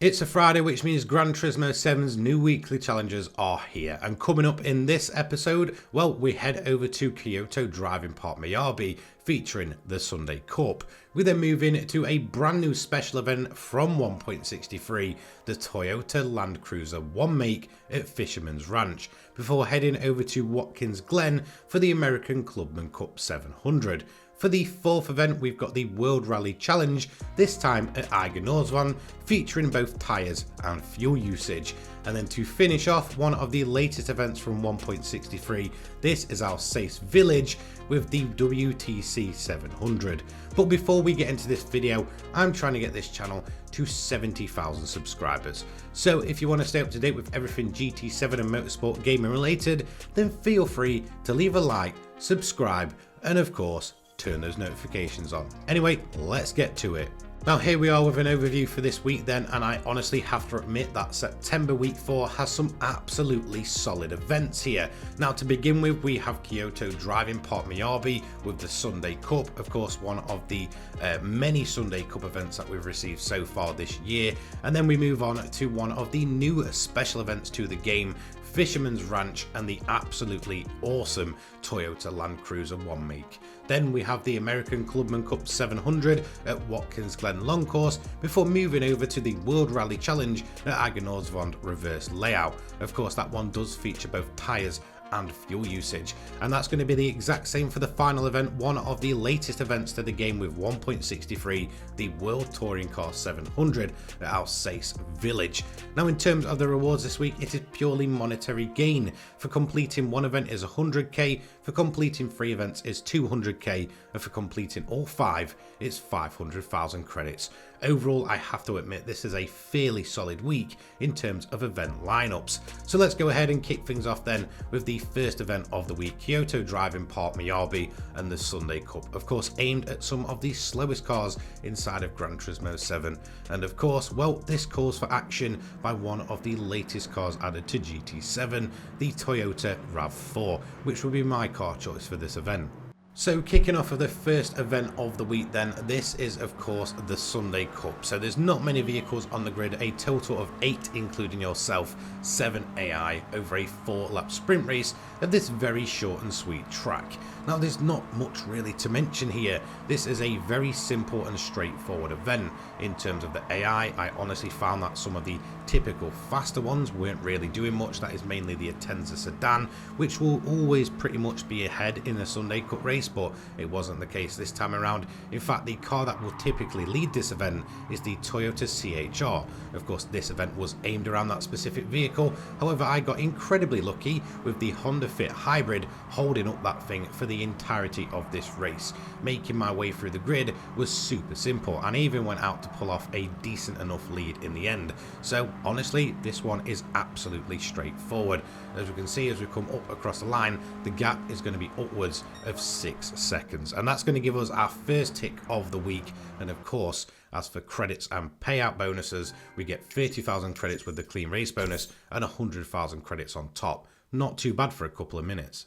It's a Friday, which means Gran Turismo 7's new weekly challenges are here. And coming up in this episode, well, we head over to Kyoto Driving Park Miyabi, featuring the Sunday Cup. We then move in to a brand new special event from 1.63, the Toyota Land Cruiser 1 make at Fisherman's Ranch, before heading over to Watkins Glen for the American Clubman Cup 700. For the fourth event, we've got the World Rally Challenge, this time at Gr.B, featuring both tyres and fuel usage. And then to finish off, one of the latest events from 1.63, this is Alsace Village with the WTC 700. But before we get into this video, I'm trying to get this channel to 70,000 subscribers. So if you want to stay up to date with everything GT7 and motorsport gaming related, then feel free to leave a like, subscribe, and of course, turn those notifications on. Anyway, let's get to it. Now here we are with an overview for this week then, and I honestly have to admit that September week 4 has some absolutely solid events here. Now to begin with, we have Kyoto Driving Park Miyabi with the Sunday Cup, of course one of the many Sunday Cup events that we've received so far this year. And then we move on to one of the new special events to the game, Fisherman's Ranch, and the absolutely awesome Toyota Land Cruiser 1 make. Then we have the American Clubman Cup 700 at Watkins Glen Long Course before moving over to the World Rally Challenge at Gr.B reverse layout. Of course, that one does feature both tyres and fuel usage, and that's going to be the exact same for the final event, one of the latest events to the game with 1.63, the World Touring Car 700 at Alsace Village. Now in terms of the rewards this week, it is purely monetary gain. For completing one event is 100k, for completing 3 events is 200k, and for completing all 5 it's 500,000 credits. Overall, I have to admit this is a fairly solid week in terms of event lineups. So let's go ahead and kick things off then with the first event of the week, Kyoto Driving Park Miyabi and the Sunday Cup, of course aimed at some of the slowest cars inside of Gran Turismo 7. And of course, well, this calls for action by one of the latest cars added to GT7, the Toyota RAV4, which will be my car choice for this event. So kicking off with the first event of the week then, this is of course the Sunday Cup. So there's not many vehicles on the grid, a total of 8 including yourself, 7 AI over a 4-lap sprint race at this very short and sweet track. Now there's not much really to mention here. This is a very simple and straightforward event. In terms of the AI, I honestly found that some of the typical faster ones weren't really doing much. That is mainly the Atenza sedan, which will always pretty much be ahead in a Sunday Cup race, but it wasn't the case this time around. In fact, the car that will typically lead this event is the Toyota CHR. Of course, this event was aimed around that specific vehicle. However, I got incredibly lucky with the Honda Fit Hybrid holding up that thing for the entirety of this race. Making my way through the grid was super simple, and I even went out to pull off a decent enough lead in the end. So honestly, this one is absolutely straightforward. As we can see, as we come up across the line, the gap is going to be upwards of 6 seconds, and that's going to give us our first tick of the week. And of course, as for credits and payout bonuses, we get 30,000 credits with the clean race bonus and 100,000 credits on top. Not too bad for a couple of minutes.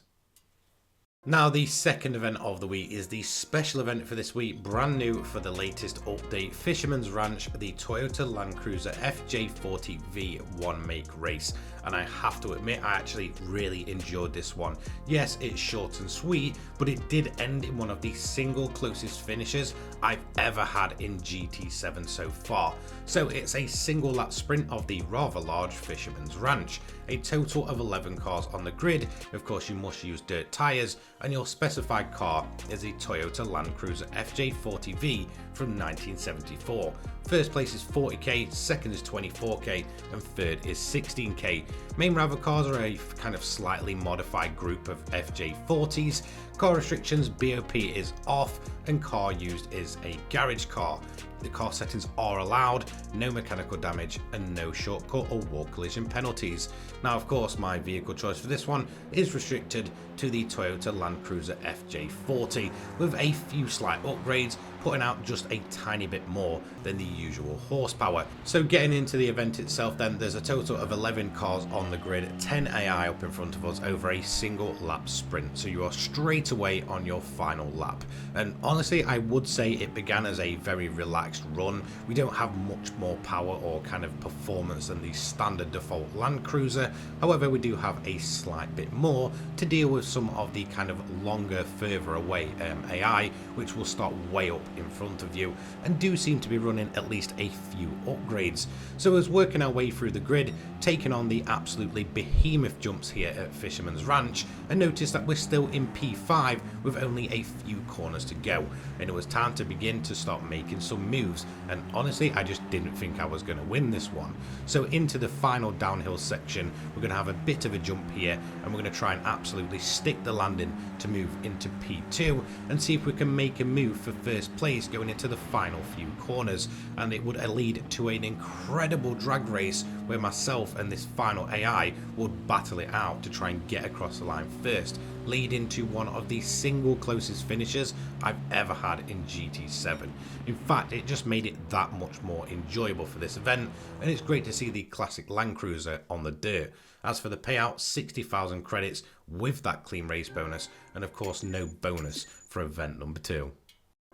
Now the second event of the week is the special event for this week, brand new for the latest update, Fisherman's Ranch, the Toyota Land Cruiser FJ40V 1 make race. And I have to admit, I actually really enjoyed this one. Yes, it's short and sweet, but it did end in one of the single closest finishes I've ever had in GT7 so far. So it's a single lap sprint of the rather large Fisherman's Ranch. A total of 11 cars on the grid. Of course, you must use dirt tyres, and your specified car is a Toyota Land Cruiser FJ40V from 1974. First place is 40k, second is 24k, and third is 16k. Main rival cars are a kind of slightly modified group of FJ40s. Car restrictions, BOP is off, and car used is a garage car. The car settings are allowed, no mechanical damage, and no shortcut or wall collision penalties. Now of course, my vehicle choice for this one is restricted to the Toyota Land Cruiser FJ40 with a few slight upgrades, putting out just a tiny bit more than the usual horsepower. So getting into the event itself then, there's a total of 11 cars on the grid, 10 AI up in front of us over a single lap sprint, so you are straight away on your final lap. And honestly, I would say it began as a very relaxed relaxed run. We don't have much more power or kind of performance than the standard default Land Cruiser. However, we do have a slight bit more to deal with some of the kind of longer, further away AI, which will start way up in front of you and do seem to be running at least a few upgrades. So as working our way through the grid, taking on the absolutely behemoth jumps here at Fisherman's Ranch, and notice that we're still in P5 with only a few corners to go, and it was time to begin to start making some moves, and honestly I just didn't think I was going to win this one. So into the final downhill section, we're going to have a bit of a jump here, and we're going to try and absolutely stick the landing to move into P2 and see if we can make a move for first place going into the final few corners, and it would lead to an incredible drag race where myself and this final AI would battle it out to try and get across the line first, leading to one of the single closest finishes I've ever had in GT7. In fact, it just made it that much more enjoyable for this event, and it's great to see the classic Land Cruiser on the dirt. As for the payout, 60,000 credits with that clean race bonus, and of course no bonus for event number 2.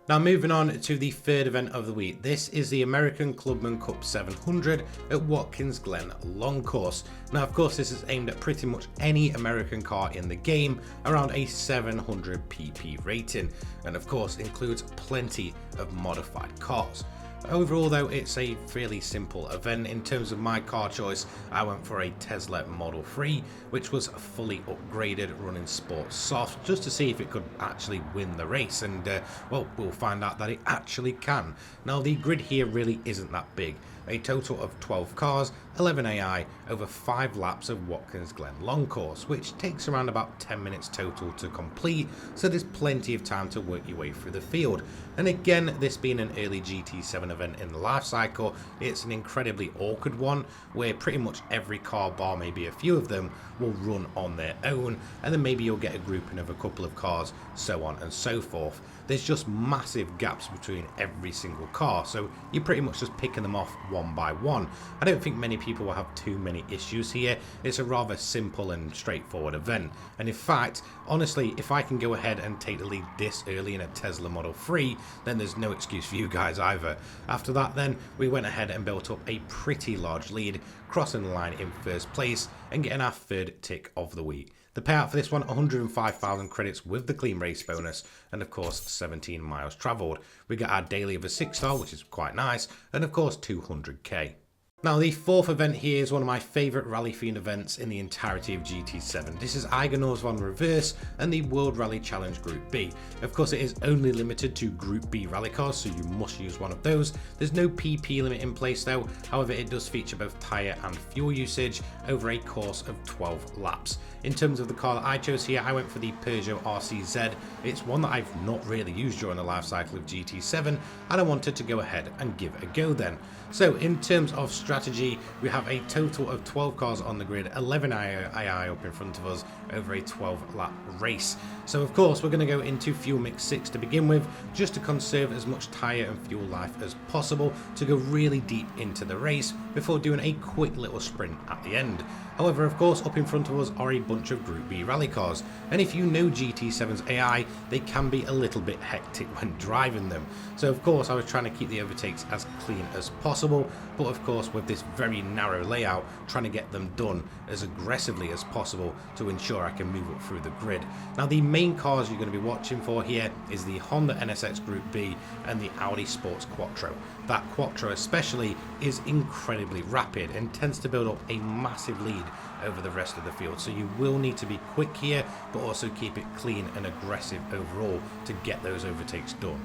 Now moving on to the third event of the week, this is the American Clubman Cup 700 at Watkins Glen Long Course. Now of course this is aimed at pretty much any American car in the game around a 700 pp rating, and of course includes plenty of modified cars. Overall though, it's a fairly simple event. In terms of my car choice, I went for a Tesla Model 3, which was fully upgraded, running Sport Soft, just to see if it could actually win the race, and well, we'll find out that it actually can. Now the grid here really isn't that big. A total of 12 cars, 11 AI, over 5 laps of Watkins Glen Long Course, which takes around about 10 minutes total to complete, so there's plenty of time to work your way through the field. And again, this being an early GT7 event in the life cycle, it's an incredibly awkward one, where pretty much every car, bar maybe a few of them, will run on their own, and then maybe you'll get a grouping of a couple of cars, so on and so forth. There's just massive gaps between every single car, so you're pretty much just picking them off one by one. I don't think many people will have too many issues here. It's a rather simple and straightforward event, and in fact, honestly, if I can go ahead and take the lead this early in a Tesla Model 3, then there's no excuse for you guys either. After that then, we went ahead and built up a pretty large lead, crossing the line in first place and getting our third tick of the week. The payout for this one, 105,000 credits with the clean race bonus, and of course 17 miles travelled. We get our daily of a 6-star, which is quite nice, and of course 200k. Now the fourth event here is one of my favourite rally themed events in the entirety of GT7. This is Eiger von Reverse and the World Rally Challenge Gr.B. Of course it is only limited to Group B rally cars, so you must use one of those. There's no PP limit in place though, however it does feature both tyre and fuel usage over a course of 12 laps. In terms of the car that I chose here, I went for the Peugeot RCZ. It's one that I've not really used during the life cycle of GT7, and I wanted to go ahead and give it a go then. So in terms of strategy, we have a total of 12 cars on the grid, 11 AI up in front of us over a 12 lap race. So of course we're going to go into fuel mix 6 to begin with, just to conserve as much tyre and fuel life as possible to go really deep into the race before doing a quick little sprint at the end. However, of course, up in front of us are a bunch of Group B rally cars, and if you know GT7's AI, they can be a little bit hectic when driving them. So of course I was trying to keep the overtakes as clean as possible, but of course with this very narrow layout, trying to get them done as aggressively as possible to ensure I can move up through the grid. Now the main cars you're going to be watching for here is the Honda NSX Gr.B and the Audi Sports Quattro. That Quattro especially is incredibly rapid and tends to build up a massive lead over the rest of the field, so you will need to be quick here, but also keep it clean and aggressive overall to get those overtakes done.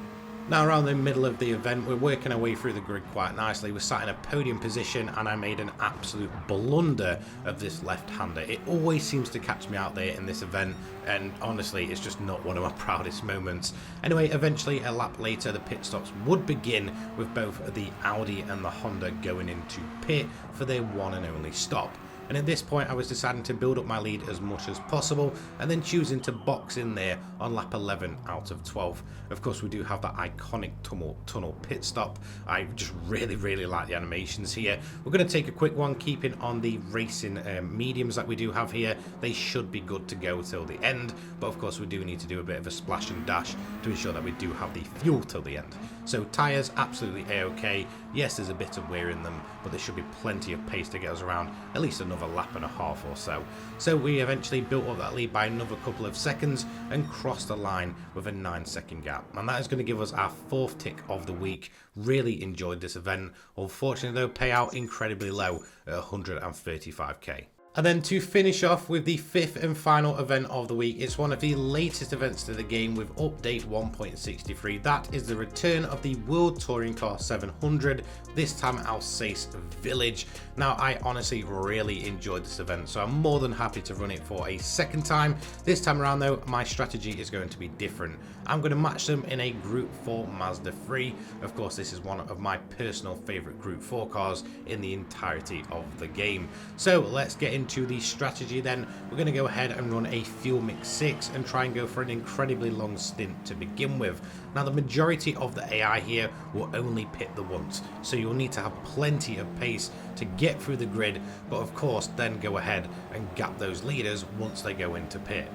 Now around the middle of the event, we're working our way through the grid quite nicely. We're sat in a podium position and I made an absolute blunder of this left-hander. It always seems to catch me out there in this event, and honestly it's just not one of my proudest moments. Anyway, eventually a lap later the pit stops would begin with both the Audi and the Honda going into pit for their one and only stop. and at this point I was deciding to build up my lead as much as possible and then choosing to box in there on lap 11 out of 12. Of course, we do have that iconic tunnel pit stop. I just really like the animations here. We're going to take a quick one, keeping on the racing mediums that we do have here. They should be good to go till the end, but of course we do need to do a bit of a splash and dash to ensure that we do have the fuel till the end. So tyres absolutely a-okay. Yes, there's a bit of wear in them, but there should be plenty of pace to get us around at least another lap and a half or so. So we eventually built up that lead by another couple of seconds and crossed the line with a 9-second gap, and that is going to give us our 4th tick of the week. Really enjoyed this event. Unfortunately though, payout incredibly low at 135k. And then to finish off with the 5th and final event of the week, it's one of the latest events to the game with update 1.63. That is the return of the World Touring Car 700, this time Alsace Village. Now, I honestly really enjoyed this event, so I'm more than happy to run it for a second time. This time around though, my strategy is going to be different. I'm going to match them in a Group 4 Mazda 3. Of course, this is one of my personal favourite Group 4 cars in the entirety of the game. So let's get into the strategy then. We're going to go ahead and run a Fuel Mix 6 and try and go for an incredibly long stint to begin with. Now, the majority of the AI here will only pit the once, so you'll need to have plenty of pace to get through the grid, but of course then go ahead and gap those leaders once they go into pit.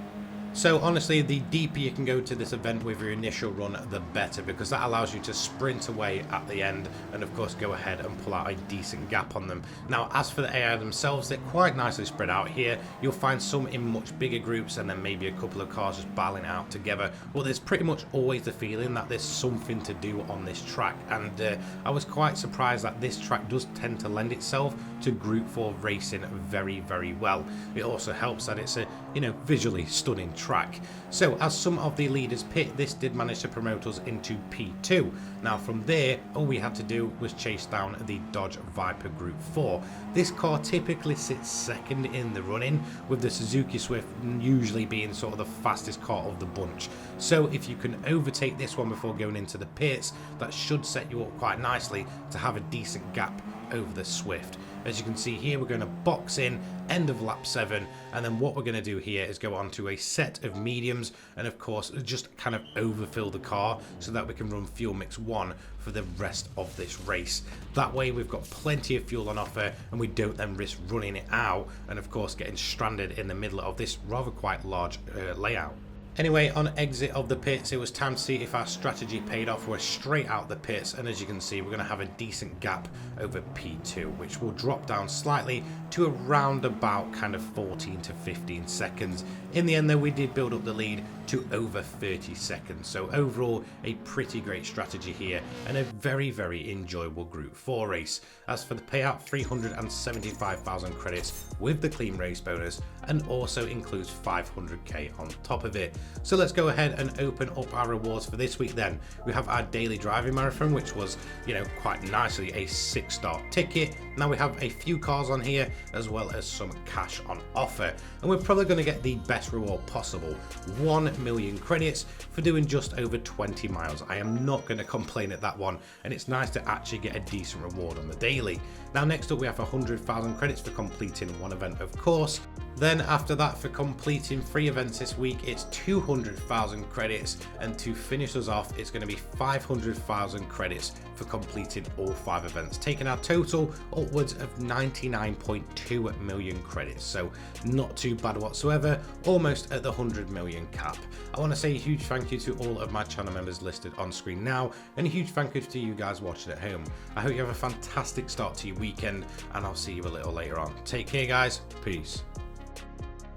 So honestly, the deeper you can go to this event with your initial run, the better, because that allows you to sprint away at the end and of course go ahead and pull out a decent gap on them. Now, as for the AI themselves, they're quite nicely spread out here. You'll find some in much bigger groups and then maybe a couple of cars just battling it out together. Well, there's pretty much always the feeling that there's something to do on this track, and I was quite surprised that this track does tend to lend itself to Group 4 racing very well. It also helps that it's a, visually stunning track. So as some of the leaders pit, this did manage to promote us into P2. Now from there, all we had to do was chase down the Dodge Viper Group 4. This car typically sits second in the running, with the Suzuki Swift usually being sort of the fastest car of the bunch. So if you can overtake this one before going into the pits, that should set you up quite nicely to have a decent gap over the Swift. As you can see here, we're going to box in end of lap 7, and then what we're going to do here is go on to a set of mediums and of course just kind of overfill the car so that we can run Fuel Mix 1 for the rest of this race. That way we've got plenty of fuel on offer and we don't then risk running it out and of course getting stranded in the middle of this rather quite large layout. Anyway, on exit of the pits, it was time to see if our strategy paid off. We're straight out the pits, and as you can see, we're going to have a decent gap over P2, which will drop down slightly to around about kind of 14 to 15 seconds. In the end though, we did build up the lead to over 30 seconds. So overall, a pretty great strategy here and a very enjoyable Group 4 race. As for the payout, 375,000 credits with the clean race bonus, and also includes 500k on top of it. So let's go ahead and open up our rewards for this week then. We have our daily driving marathon, which was, quite nicely a 6-star ticket. Now we have a few cars on here, as well as some cash on offer. And we're probably going to get the best reward possible, 1 million credits for doing just over 20 miles. I am not going to complain at that one, and it's nice to actually get a decent reward on the daily. Now next up we have 100,000 credits for completing one event, of course. Then after that, for completing 3 events this week, it's 200,000 credits, and to finish us off, it's going to be 500,000 credits for completing all 5 events, taking our total upwards of 99.2 million credits. So not too bad whatsoever, almost at the 100 million cap. I want to say a huge thank you to all of my channel members listed on screen now, and a huge thank you to you guys watching at home. I hope you have a fantastic start to your weekend, and I'll see you a little later on. Take care guys, peace.